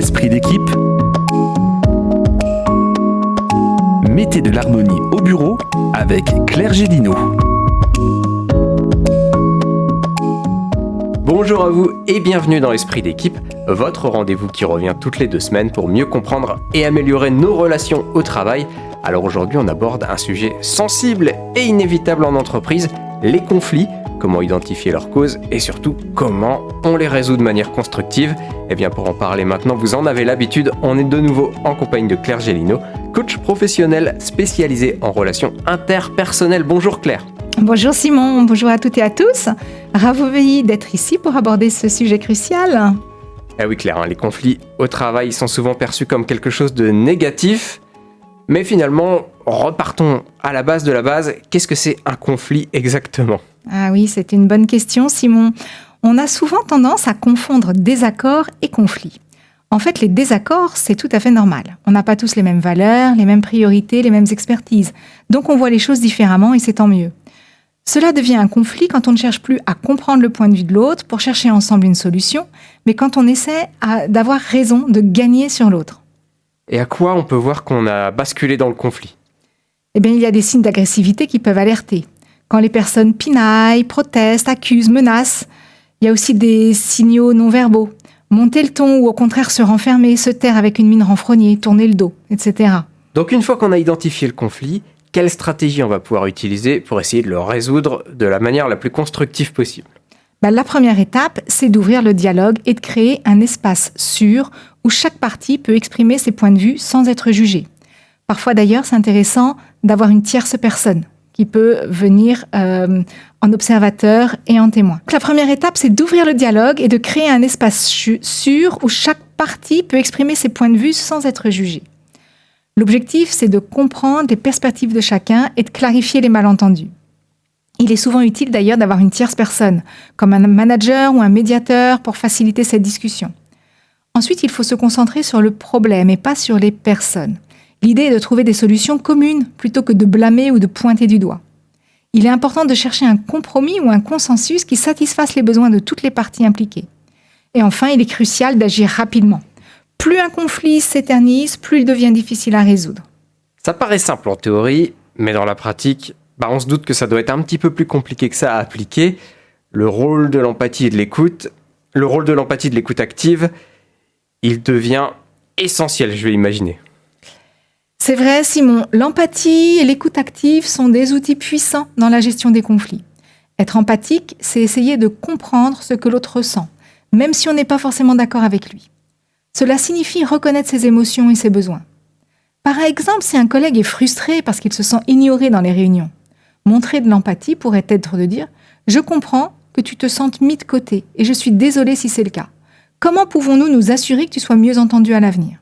Esprit d'équipe. Mettez de l'harmonie au bureau avec Claire Gélineau. Bonjour à vous et bienvenue dans Esprit d'équipe, votre rendez-vous qui revient toutes les 2 semaines pour mieux comprendre et améliorer nos relations au travail. Alors aujourd'hui, on aborde un sujet sensible et inévitable en entreprise, les conflits, comment identifier leurs causes et surtout comment on les résout de manière constructive. Et bien pour en parler maintenant, vous en avez l'habitude, on est de nouveau en compagnie de Claire Gélineau, coach professionnel spécialisé en relations interpersonnelles. Bonjour Claire. Bonjour Simon, bonjour à toutes et à tous. Ravie d'être ici pour aborder ce sujet crucial. Ah oui Claire, les conflits au travail sont souvent perçus comme quelque chose de négatif. Mais finalement, repartons à la base de la base. Qu'est-ce que c'est un conflit exactement ? Ah oui, c'est une bonne question Simon. On a souvent tendance à confondre désaccord et conflit. En fait, les désaccords, c'est tout à fait normal. On n'a pas tous les mêmes valeurs, les mêmes priorités, les mêmes expertises. Donc on voit les choses différemment et c'est tant mieux. Cela devient un conflit quand on ne cherche plus à comprendre le point de vue de l'autre pour chercher ensemble une solution, mais quand on essaie d'avoir raison, de gagner sur l'autre. Et à quoi on peut voir qu'on a basculé dans le conflit ? Eh bien, il y a des signes d'agressivité qui peuvent alerter. Quand les personnes pinaillent, protestent, accusent, menacent, il y a aussi des signaux non-verbaux. Monter le ton ou au contraire se renfermer, se taire avec une mine renfrognée, tourner le dos, etc. Donc une fois qu'on a identifié le conflit, quelle stratégie on va pouvoir utiliser pour essayer de le résoudre de la manière la plus constructive possible ? La première étape, c'est d'ouvrir le dialogue et de créer un espace sûr où chaque partie peut exprimer ses points de vue sans être jugée. Parfois d'ailleurs, c'est intéressant d'avoir une tierce personne qui peut venir en observateur et en témoin. Donc, la première étape, c'est d'ouvrir le dialogue et de créer un espace sûr où chaque partie peut exprimer ses points de vue sans être jugée. L'objectif, c'est de comprendre les perspectives de chacun et de clarifier les malentendus. Il est souvent utile d'ailleurs d'avoir une tierce personne, comme un manager ou un médiateur pour faciliter cette discussion. Ensuite, il faut se concentrer sur le problème et pas sur les personnes. L'idée est de trouver des solutions communes plutôt que de blâmer ou de pointer du doigt. Il est important de chercher un compromis ou un consensus qui satisfasse les besoins de toutes les parties impliquées. Et enfin, il est crucial d'agir rapidement. Plus un conflit s'éternise, plus il devient difficile à résoudre. Ça paraît simple en théorie, mais dans la pratique, on se doute que ça doit être un petit peu plus compliqué que ça à appliquer. Le rôle de l'empathie et de l'écoute active, il devient essentiel, je vais imaginer. C'est vrai, Simon, l'empathie et l'écoute active sont des outils puissants dans la gestion des conflits. Être empathique, c'est essayer de comprendre ce que l'autre ressent, même si on n'est pas forcément d'accord avec lui. Cela signifie reconnaître ses émotions et ses besoins. Par exemple, si un collègue est frustré parce qu'il se sent ignoré dans les réunions, montrer de l'empathie pourrait être de dire « Je comprends que tu te sentes mis de côté et je suis désolé si c'est le cas. Comment pouvons-nous nous assurer que tu sois mieux entendu à l'avenir ?»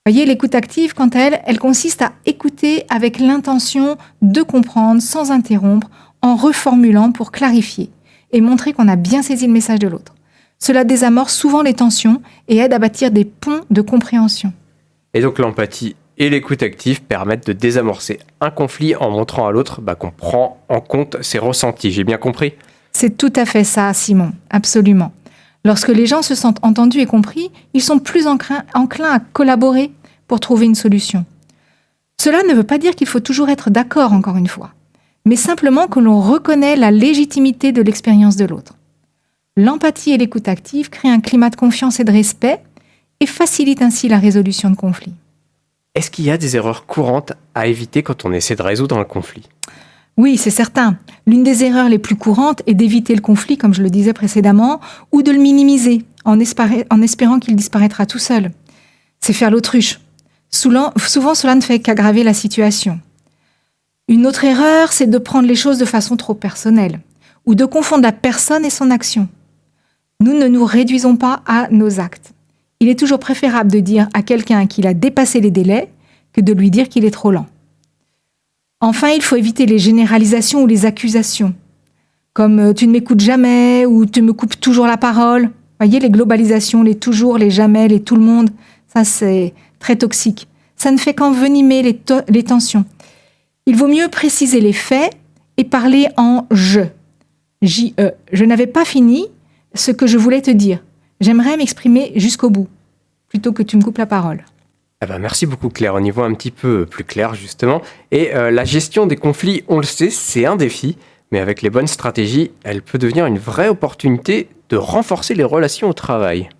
Voyez, l'écoute active, quant à elle, elle consiste à écouter avec l'intention de comprendre sans interrompre, en reformulant pour clarifier et montrer qu'on a bien saisi le message de l'autre. Cela désamorce souvent les tensions et aide à bâtir des ponts de compréhension. Et donc l'empathie et l'écoute active permettent de désamorcer un conflit en montrant à l'autre qu'on prend en compte ses ressentis. J'ai bien compris ? C'est tout à fait ça, Simon, absolument. Lorsque les gens se sentent entendus et compris, ils sont plus enclins à collaborer pour trouver une solution. Cela ne veut pas dire qu'il faut toujours être d'accord, encore une fois, mais simplement que l'on reconnaît la légitimité de l'expérience de l'autre. L'empathie et l'écoute active créent un climat de confiance et de respect et facilitent ainsi la résolution de conflits. Est-ce qu'il y a des erreurs courantes à éviter quand on essaie de résoudre un conflit ? Oui, c'est certain. L'une des erreurs les plus courantes est d'éviter le conflit, comme je le disais précédemment, ou de le minimiser en espérant qu'il disparaîtra tout seul. C'est faire l'autruche. Souvent, cela ne fait qu'aggraver la situation. Une autre erreur, c'est de prendre les choses de façon trop personnelle, ou de confondre la personne et son action. Nous ne nous réduisons pas à nos actes. Il est toujours préférable de dire à quelqu'un qu'il a dépassé les délais que de lui dire qu'il est trop lent. Enfin, il faut éviter les généralisations ou les accusations, comme « tu ne m'écoutes jamais » ou « tu me coupes toujours la parole ». Voyez, les globalisations, les toujours, les jamais, les tout le monde, ça c'est très toxique. Ça ne fait qu'envenimer les tensions. Il vaut mieux préciser les faits et parler en « je ». J-E. Je n'avais pas fini ce que je voulais te dire. J'aimerais m'exprimer jusqu'au bout. plutôt que tu me coupes la parole. Ah bah merci beaucoup Claire, on y voit un petit peu plus clair justement. Et la gestion des conflits, on le sait, c'est un défi, mais avec les bonnes stratégies, elle peut devenir une vraie opportunité de renforcer les relations au travail.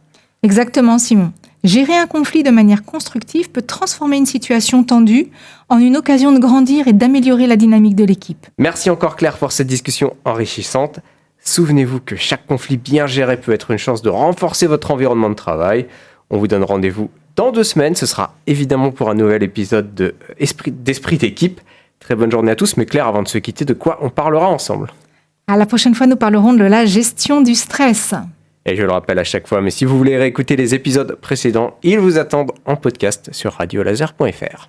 Exactement, Simon. Gérer un conflit de manière constructive peut transformer une situation tendue en une occasion de grandir et d'améliorer la dynamique de l'équipe. Merci encore Claire pour cette discussion enrichissante. Souvenez-vous que chaque conflit bien géré peut être une chance de renforcer votre environnement de travail. On vous donne rendez-vous dans 2 semaines. Ce sera évidemment pour un nouvel épisode d'Esprit d'équipe. Très bonne journée à tous. Mais Claire, avant de se quitter, de quoi on parlera ensemble ? À la prochaine fois, nous parlerons de la gestion du stress. Et je le rappelle à chaque fois, mais si vous voulez réécouter les épisodes précédents, ils vous attendent en podcast sur radiolaser.fr.